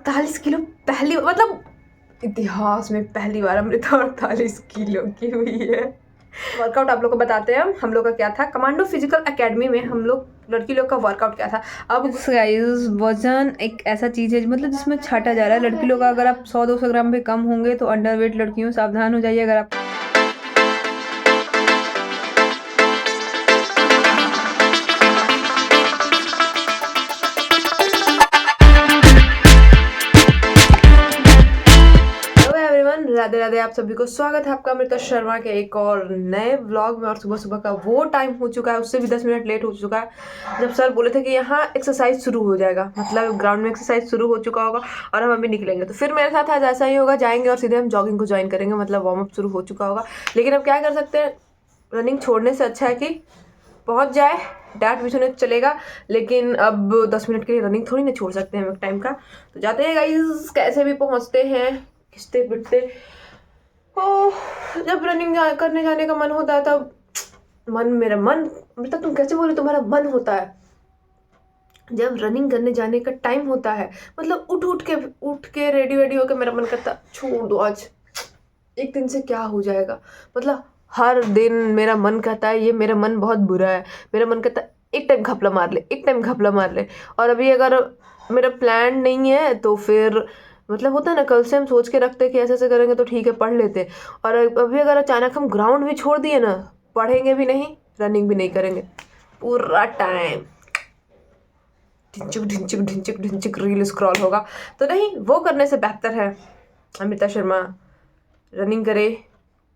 48 kilo पहली मतलब इतिहास में पहली बार अमृता 48 किलो की हुई है। वर्कआउट आप लोग को बताते हैं हम लोग का क्या था। कमांडो फिजिकल एकेडमी में हम लोग लड़की लोग का वर्कआउट क्या था। अब गाइस वजन एक ऐसा चीज़ है मतलब जिसमें छाटा जा रहा है लड़की लोग का। अगर आप 100-200 ग्राम पे कम होंगे तो अंडरवेट लड़कियों सावधान हो जाइए। अगर आप राधे राधे, आप सभी को स्वागत है आपका अमृता शर्मा के एक और नए व्लॉग में। और सुबह सुबह का वो टाइम हो चुका है, उससे भी 10 मिनट लेट हो चुका है जब सर बोले थे कि यहाँ एक्सरसाइज शुरू हो जाएगा, मतलब ग्राउंड में एक्सरसाइज शुरू हो चुका होगा और हम अभी निकलेंगे। तो फिर मेरे साथ आज ऐसा ही होगा, जाएंगे और सीधे हम जॉगिंग को ज्वाइन करेंगे, मतलब वार्म अप शुरू हो चुका होगा। लेकिन अब क्या कर सकते हैं, रनिंग छोड़ने से अच्छा है कि पहुँच जाए, डांट भी सुने चलेगा। लेकिन अब 10 मिनट के लिए रनिंग थोड़ी ना छोड़ सकते हैं हम टाइम का। तो जाते हैं गाइस, कैसे भी पहुँचते हैं खिंचते पिटते। जब रनिंग करने जाने का मन होता है तब मेरा मन मतलब तुम कैसे बोले तुम्हारा मन होता है। जब रनिंग करने जाने का टाइम होता है मतलब उठ के रेडी होकर मेरा मन करता छोड़ दो, आज एक दिन से क्या हो जाएगा। मतलब हर दिन मेरा मन कहता है, ये मेरा मन बहुत बुरा है, मेरा मन कहता है एक टाइम घपला मार ले, एक टाइम घपला मार ले। और अभी अगर मेरा प्लान नहीं है तो फिर मतलब होता है ना, कल से हम सोच के रखते हैं कि ऐसे ऐसे करेंगे तो ठीक है पढ़ लेते। और अभी अगर अचानक हम ग्राउंड भी छोड़ दिए ना, पढ़ेंगे भी नहीं, रनिंग भी नहीं करेंगे, पूरा टाइम ढिंचुक ढिंचुक ढिंचुक ढिंचुक रील स्क्रॉल होगा। तो नहीं, वो करने से बेहतर है अमृता शर्मा रनिंग करे,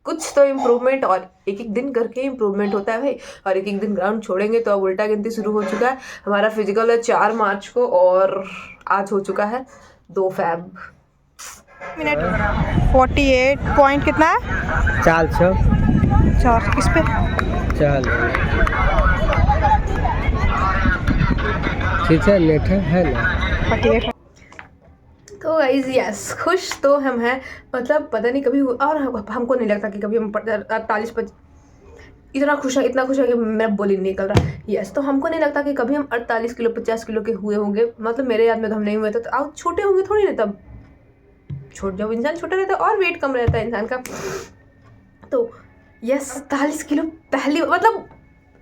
कुछ तो इम्प्रूवमेंट। और एक एक दिन करके इम्प्रूवमेंट होता है भाई। और एक एक दिन ग्राउंड छोड़ेंगे तो अब उल्टा गिनती शुरू हो चुका है। हमारा फिजिकल है 4 मार्च को और आज हो चुका है 2 फैब। मिनट 48 पॉइंट कितना है? 4 किस पे? चल ठीक है, नेट है ना 48। तो गाइस यस, खुश तो हम हैं, मतलब पता नहीं कभी और हमको नहीं लगता कि कभी हम 48 इतना खुश है कि मेरा बोल ही नहीं निकल रहा। यस, तो हमको नहीं लगता कि कभी हम 48 किलो 50 किलो के हुए होंगे। मतलब मेरे याद में तो हम नहीं हुए थे। तो आप छोटे होंगे थोड़ी ना, तब जब इंसान छोटा रहता है और वेट कम रहता है इंसान का। तो यस, 48 किलो पहली मतलब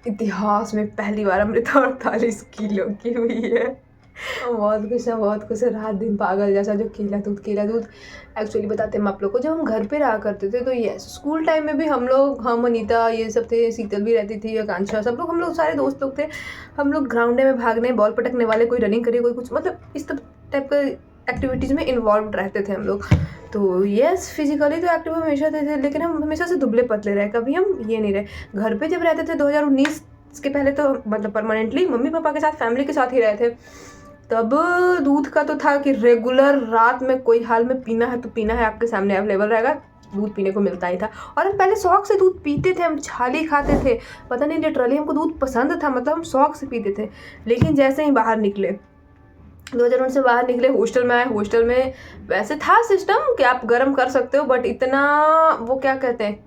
इतिहास में पहली बार अमृता 48 किलो की हुई है। बहुत खुश है, रात दिन पागल जैसा। जो केला दूध एक्चुअली बताते हैं हम आप लोग को, जब हम घर पे रहा करते थे तो यस, स्कूल टाइम में भी हम लोग, हम अनीता ये सब थे, शीतल भी रहती थी, आकांक्षा, सब लोग, हम लोग सारे दोस्त लोग थे। हम लोग ग्राउंड में भागने, बॉल पटकने वाले, कोई रनिंग करिए, कोई कुछ, मतलब इस टाइप का एक्टिविटीज़ में इन्वॉल्व रहते थे हम लोग। तो यस, फिजिकली तो एक्टिव हमेशा थे, लेकिन हम हमेशा से दुबले पतले रहे, कभी हम ये नहीं रहे। घर पे जब रहते थे 2019 के पहले तो मतलब परमानेंटली मम्मी पापा के साथ, फैमिली के साथ ही रहे थे, तब दूध का तो था कि रेगुलर रात में कोई हाल में पीना है तो पीना है, आपके सामने अवेलेबल रहेगा, दूध पीने को मिलता ही था। और हम पहले शौक से दूध पीते थे, हम छाली खाते थे, पता नहीं लिटरली हमको दूध पसंद था, मतलब हम शौक से पीते थे। लेकिन जैसे ही बाहर निकले, 2019 से बाहर निकले, हॉस्टल में आए, हॉस्टल में वैसे था सिस्टम कि आप गर्म कर सकते हो, बट इतना वो क्या कहते हैं,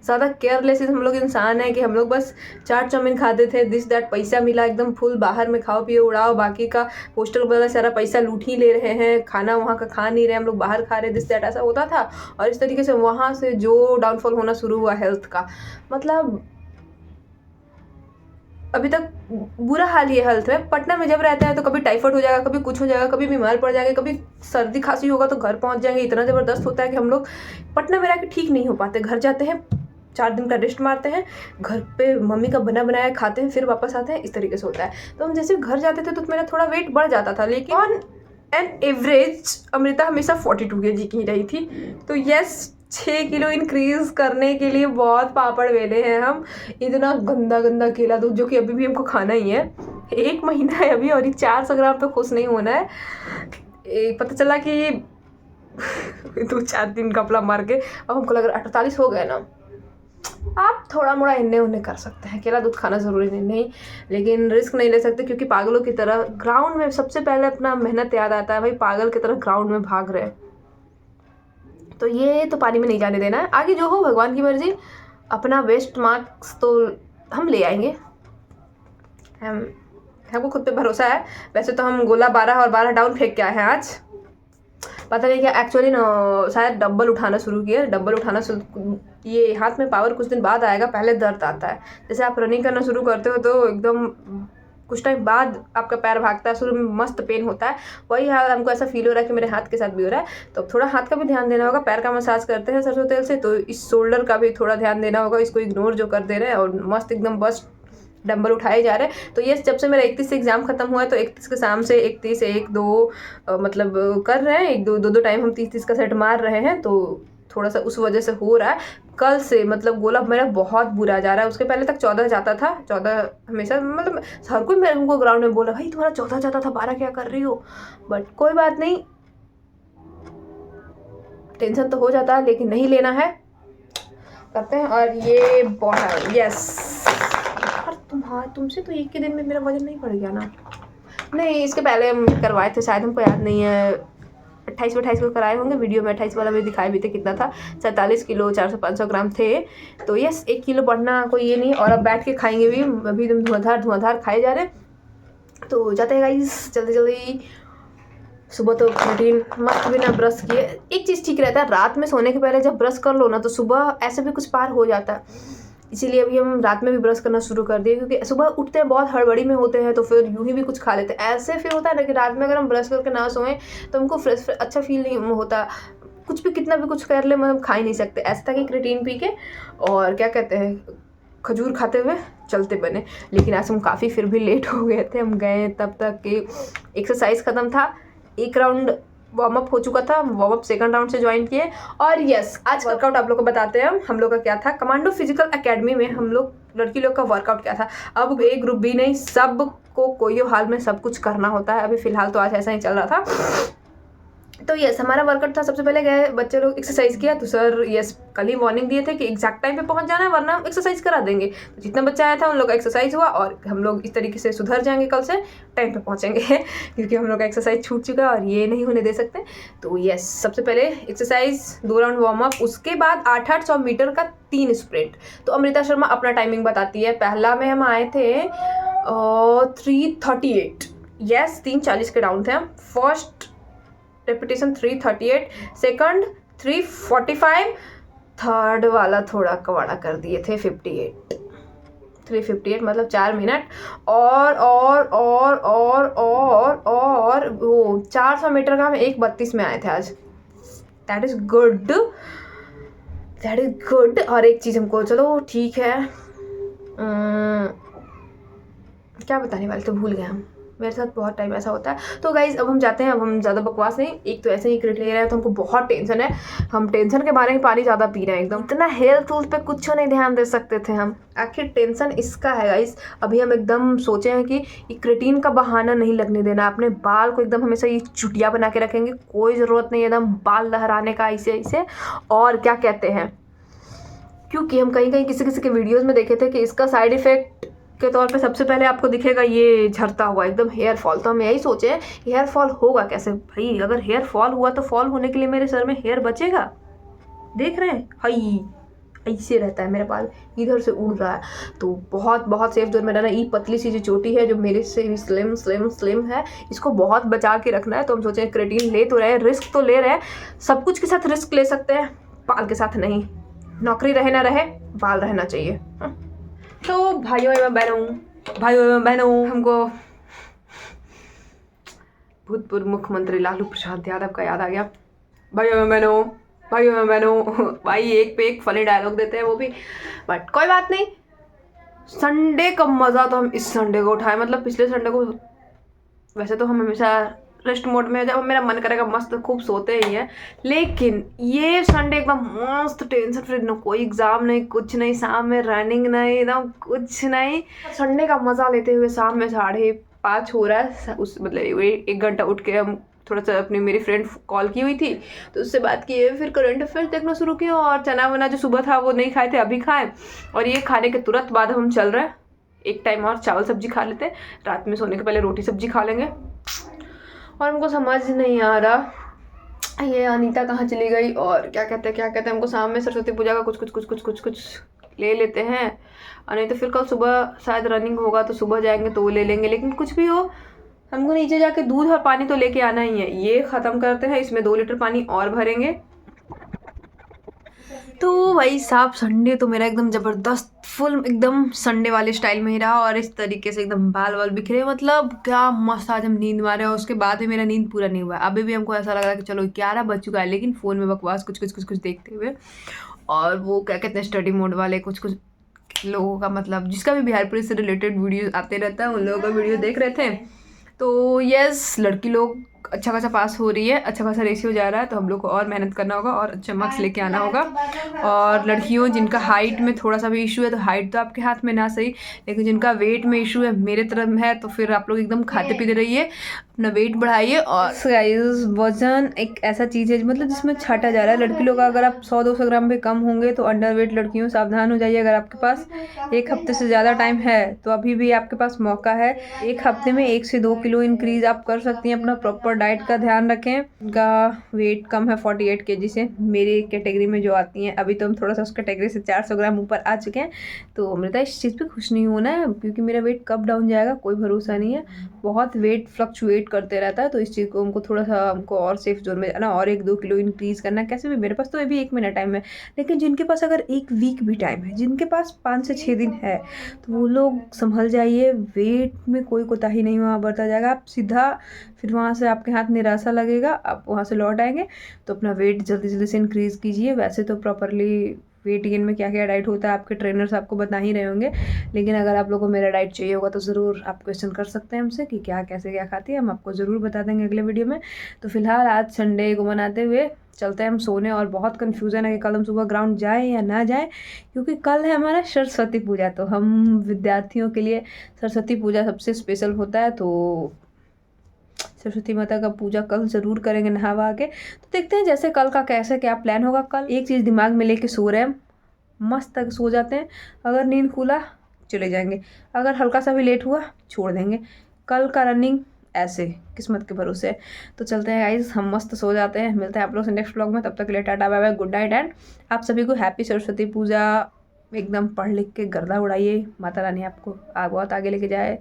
ज़्यादा केयरलेस हम लोग इंसान है कि हम लोग बस चाट चाउमीन खाते थे, दिस दैट, पैसा मिला एकदम फुल, बाहर में खाओ पियो उड़ाओ, बाकी का हॉस्टल वाला सारा पैसा लूट ही ले रहे हैं, खाना वहाँ का खा नहीं रहे, हम लोग बाहर खा रहे, दिस दैट, ऐसा होता था। और इस तरीके से वहाँ से जो डाउनफॉल होना शुरू हुआ हेल्थ का, मतलब अभी तक बुरा हाल ही है हेल्थ में। पटना में जब रहते हैं तो कभी टाइफाइड हो जाएगा, कभी कुछ हो जाएगा, कभी बीमार पड़ जाएंगे, कभी सर्दी खांसी होगा तो घर पहुंच जाएंगे। इतना ज़बरदस्त होता है कि हम लोग पटना में रह के ठीक नहीं हो पाते। घर जाते हैं, 4 दिन का रेस्ट मारते हैं, घर पे मम्मी का बना बनाया खाते हैं, फिर वापस आते हैं, इस तरीके से होता है। तो हम जैसे घर जाते थे तो मेरा थोड़ा वेट बढ़ जाता था, लेकिन ऑन एन एवरेज अमृता हमेशा 42 kg की रही थी। तो यस, 6 किलो इंक्रीज करने के लिए बहुत पापड़ बेले हैं हम। इतना गंदा केला दूध, जो कि अभी भी हमको खाना ही है, 1 महीना है अभी और 400 ग्राम पे खुश नहीं होना है। पता चला कि 2-4 दिन कपड़ा मार के अब हमको लग रहा है 48 हो गए ना, आप थोड़ा मोड़ा इन्ने उन्ने कर सकते हैं। केला दूध खाना ज़रूरी नहीं, लेकिन रिस्क नहीं ले सकते, क्योंकि पागलों की तरह ग्राउंड में सबसे पहले अपना मेहनत याद आता है भाई। पागल की तरह ग्राउंड में भाग रहे हैं, तो ये तो पानी में नहीं जाने देना है। आगे जो हो भगवान की मर्जी, अपना बेस्ट मार्क्स तो हम ले आएंगे, हमको खुद पे भरोसा है। वैसे तो हम गोला 12 और 12 डाउन फेंक के आए हैं आज, पता नहीं क्या एक्चुअली ना शायद डंबल उठाना शुरू किया। डंबल उठाना ये हाथ में पावर कुछ दिन बाद आएगा, पहले दर्द आता है। जैसे आप रनिंग करना शुरू करते हो तो एकदम कुछ टाइम बाद आपका पैर भागता है, शुरू में मस्त पेन होता है। वही हाल हमको ऐसा फील हो रहा है कि मेरे हाथ के साथ भी हो रहा है। तो थोड़ा हाथ का भी ध्यान देना होगा। पैर का मसाज करते हैं सरसों तेल से, तो इस शोल्डर का भी थोड़ा ध्यान देना होगा। इसको इग्नोर जो कर दे रहे हैं और मस्त एकदम बस डंबल उठाए जा रहे हैं। तो ये जब से मेरा 31 से एग्ज़ाम खत्म हुआ है तो 31 के शाम से 31 1 2 मतलब कर रहे हैं, 1 2 टाइम हम 30 का सेट मार रहे हैं। तो थोड़ा सा उस वजह से हो रहा है। कल से मतलब गोला मेरा बहुत बुरा जा रहा है। उसके पहले तक 14 जाता था, 14 हमेशा, मतलब हर कोई मेरे हमको ग्राउंड में बोला भाई तुम्हारा 14 जाता था, 12 क्या कर रही हो। बट कोई बात नहीं, टेंशन तो हो जाता है लेकिन नहीं लेना है, करते हैं। और ये बॉटल, यस तुमसे तो एक के दिन में मेरा वजन नहीं बढ़ गया ना। नहीं, इसके पहले हम करवाए थे शायद, हमको याद नहीं है, 28 को कराए होंगे। वीडियो में 28 वाला भी दिखाए भी थे कितना था, 47 किलो 400-500 ग्राम थे। तो यस 1 किलो बढ़ना कोई ये नहीं। और अब बैठ के खाएंगे भी, अभी एकदम धुआंधार खाए जा रहे हैं। तो जाते हैं गाइस जल्दी। सुबह तो प्रोटीन मस्त बिना ब्रश किए। एक चीज़ ठीक रहता है, रात में सोने के पहले जब ब्रश कर लो ना तो सुबह ऐसे भी कुछ पार हो जाता है। इसीलिए अभी हम रात में भी ब्रश करना शुरू कर दिए, क्योंकि सुबह उठते हैं बहुत हड़बड़ी में होते हैं तो फिर यूं ही भी कुछ खा लेते हैं। ऐसे फिर होता है ना कि रात में अगर हम ब्रश करके ना सोएं तो हमको फ्रेश अच्छा फील नहीं होता। कुछ भी कितना भी कुछ कर ले मतलब खा ही नहीं सकते। ऐसा था कि क्रिएटिन पी के और क्या कहते हैं खजूर खाते हुए चलते बने। लेकिन आज हम काफ़ी फिर भी लेट हो गए थे। हम गए तब तक कि एक्सरसाइज ख़त्म था, 1 राउंड वार्म अप हो चुका था, वार्म अप 2nd राउंड से ज्वाइन किए। और यस आज वर्कआउट आप लोग को बताते हैं हम लोग का क्या था। कमांडो फिजिकल एकेडमी में हम लोग लड़की लोग का वर्कआउट क्या था। अब एक ग्रुप भी नहीं, सब को कोई हाल में सब कुछ करना होता है। अभी फ़िलहाल तो आज ऐसा ही चल रहा था। तो यस हमारा वर्कआउट था। सबसे पहले गए बच्चे लोग एक्सरसाइज किया, तो सर यस कल ही वार्निंग दिए थे कि एग्जैक्ट टाइम पे पहुंच जाना है वरना एक्सरसाइज करा देंगे। तो जितना बच्चा आया था उन लोग का एक्सरसाइज हुआ और हम लोग इस तरीके से सुधर जाएंगे, कल से टाइम पे पहुंचेंगे क्योंकि हम लोग का एक्सरसाइज छूट चुका है और ये नहीं होने दे सकते। तो यस सबसे पहले एक्सरसाइज, 2 राउंड वार्म अप, उसके बाद 800 मीटर का 3 स्प्रिंट। तो अमृता शर्मा अपना टाइमिंग बताती है। पहला में हम आए थे 3:38, यस 3:40 के डाउन थे हम। फर्स्ट रेपिटेशन 3:38, सेकंड 3:45, थर्ड वाला थोड़ा कवाड़ा कर दिए थे 3:58 मतलब 4 मिनट। और वो 400 मीटर का हम 1:32 में आए थे आज। That is good. और एक चीज़ हमको, चलो ठीक है, क्या बताने वाले तो भूल गए हम। मेरे साथ बहुत टाइम ऐसा होता है। तो गाइज अब हम जाते हैं। अब हम ज़्यादा बकवास नहीं, एक तो ऐसे ही क्रिएट ले रहे हैं तो हमको बहुत टेंशन है। हम टेंशन के बारे में पानी ज़्यादा पी रहे हैं एकदम। इतना हेल्थ पे कुछ नहीं ध्यान दे सकते थे हम। आखिर टेंशन इसका है गाइज। अभी हम एकदम सोचे हैं कि क्रिएटिन का बहाना नहीं लगने देना। अपने बाल को एकदम हमेशा ये चुटिया बना के रखेंगे, कोई ज़रूरत नहीं है एकदम बाल लहराने का ऐसे। और क्या कहते हैं, क्योंकि हम कहीं किसी के वीडियोज़ में देखे थे कि इसका साइड इफ़ेक्ट के तौर पे सबसे पहले आपको दिखेगा ये झड़ता हुआ एकदम हेयर फॉल। तो हम यही सोचे हेयर फॉल होगा कैसे भाई। अगर हेयर फॉल हुआ तो फॉल होने के लिए मेरे सर में हेयर बचेगा। देख रहे हैं हाई ऐसे रहता है, मेरा बाल इधर से उड़ रहा है। तो बहुत सेफ जोन में रहना। ये पतली सी जो चोटी है जो मेरे से भी स्लिम है, इसको बहुत बचा के रखना है। तो हम सोचे क्रिएटिन ले तो रहे, रिस्क तो ले रहे हैं। सब कुछ के साथ रिस्क ले सकते हैं, बाल के साथ नहीं। नौकरी रहे ना रहे, बाल रहना चाहिए। तो भाइयों एवं बहनों, हमको भूतपूर्व मुख्यमंत्री लालू प्रसाद यादव का याद आ गया। भाइयों एवं बहनों, भाई एक पे एक फनी डायलॉग देते हैं वो भी, बट कोई बात नहीं। संडे का मज़ा तो हम इस संडे को उठाए। मतलब पिछले संडे को वैसे तो हम हमेशा रेस्ट मोड में, जब मेरा मन करेगा मस्त खूब सोते ही हैं, लेकिन ये संडे एकदम मस्त टेंशन फ्री, ना कोई एग्ज़ाम नहीं, कुछ नहीं, शाम में रनिंग नहीं, एकदम कुछ नहीं। संडे का मज़ा लेते हुए शाम में 5:30 हो रहा है। उस मतलब 1 घंटा उठ के हम थोड़ा सा अपनी मेरी फ्रेंड कॉल की हुई थी तो उससे बात की, फिर करंट अफेयर्स देखना शुरू किया। और चना वना जो सुबह था वो नहीं खाए थे, अभी खाए। और ये खाने के तुरंत बाद हम चल रहे हैं, एक टाइम और चावल सब्जी खा लेते हैं, रात में सोने के पहले रोटी सब्जी खा लेंगे। और हमको समझ नहीं आ रहा ये अनीता कहाँ चली गई। और क्या कहते हैं हमको शाम में सरस्वती पूजा का कुछ ले लेते हैं, और नहीं तो फिर कल सुबह शायद रनिंग होगा तो सुबह जाएंगे तो वो ले लेंगे। लेकिन कुछ भी हो, हमको नीचे जाके दूध और पानी तो लेके आना ही है। ये ख़त्म करते हैं, इसमें 2 लीटर पानी और भरेंगे। तो भाई साहब संडे तो मेरा एकदम ज़बरदस्त फुल एकदम संडे वाले स्टाइल में ही रहा, और इस तरीके से एकदम बाल वाल बिखरे, मतलब क्या मस्त आज हम नींद मारे। और उसके बाद भी मेरा नींद पूरा नहीं हुआ। अभी भी हमको ऐसा लग रहा है कि चलो 11 बज चुका है, लेकिन फ़ोन में बकवास कुछ देखते हुए, और वो क्या कहते हैं स्टडी मोड वाले कुछ लोगों का, मतलब जिसका भी बिहारपुरी से रिलेटेड वीडियो आते रहता है, उन लोगों का वीडियो देख रहे थे। तो यस, लड़की लोग अच्छा खासा पास हो रही है, अच्छा खासा रेशियो जा रहा है, तो हम लोग को और मेहनत करना होगा और अच्छा मार्क्स लेके आना होगा। और लड़कियों जिनका हाइट में थोड़ा सा भी इशू है, तो हाइट तो आपके हाथ में ना सही, लेकिन जिनका वेट में इशू है मेरे तरफ है, तो फिर आप लोग एकदम खाते पीते रहिए, अपना वेट बढ़ाइए। और गाइस वजन एक ऐसा चीज़ है मतलब जिसमें छाटा जा रहा है। लड़की लोग अगर आप 100-200 ग्राम पे कम होंगे तो अंडर वेट लड़कियों सावधान हो जाइए। अगर आपके पास 1 हफ्ते से ज़्यादा टाइम है तो अभी भी आपके पास मौका है। 1 हफ्ते में 1 से 2 किलो इंक्रीज़ आप कर सकती हैं। अपना प्रॉपर डाइट का ध्यान रखें। उनका वेट कम है 48 kg से, मेरी कैटेगरी में जो आती हैं। अभी तो हम थोड़ा सा उस कैटेगरी से 400 ग्राम ऊपर आ चुके हैं। तो मेरा इस चीज़ पे खुश नहीं होना है, क्योंकि मेरा वेट कब डाउन जाएगा कोई भरोसा नहीं है। बहुत वेट फ्लक्चुएट करते रहता है, तो इस चीज़ को हमको थोड़ा सा हमको और सेफ जोन में जाना, और 1-2 किलो इंक्रीज़ करना। कैसे भी मेरे पास तो अभी 1 महीना टाइम है, लेकिन जिनके पास अगर 1 वीक भी टाइम है, जिनके पास 5 से 6 दिन है, तो वो लोग संभल जाइए। वेट में कोई कोताही नहीं वहाँ बरता जाएगा। आप सीधा फिर वहाँ से आपके हाथ निराशा लगेगा, आप वहाँ से लौट आएंगे। तो अपना वेट जल्दी जल्दी से इंक्रीज़ कीजिए। वैसे तो प्रॉपरली वेट गेन में क्या क्या डाइट होता है आपके ट्रेनर्स आपको बता ही रहे होंगे, लेकिन अगर आप लोगों को मेरा डाइट चाहिए होगा तो ज़रूर आप क्वेश्चन कर सकते हैं हमसे कि क्या कैसे क्या खाती है, हम आपको ज़रूर बता देंगे अगले वीडियो में। तो फिलहाल आज संडे को मनाते हुए चलते हैं हम सोने। और बहुत कन्फ्यूज़न है कि कल हम सुबह ग्राउंड जाएँ या ना जाएँ, क्योंकि कल है हमारा सरस्वती पूजा। तो हम विद्यार्थियों के लिए सरस्वती पूजा सबसे स्पेशल होता है, तो सरस्वती माता का पूजा कल ज़रूर करेंगे नहा वहा के। तो देखते हैं जैसे कल का कैसे क्या प्लान होगा। कल एक चीज़ दिमाग में लेके सो रहे हैं, मस्त तक सो जाते हैं। अगर नींद खुला चले जाएंगे, अगर हल्का सा भी लेट हुआ छोड़ देंगे। कल का रनिंग ऐसे किस्मत के भरोसे। तो चलते हैं गाइस, हम मस्त सो जाते हैं। मिलते हैं आप लोग से नेक्स्ट व्लॉग में। तब तक के लिए tata bye bye, good night, and आप सभी को हैप्पी सरस्वती पूजा। एकदम पढ़ लिख के गर्दा उड़ाइए, माता रानी आपको बहुत आगे लेके जाए।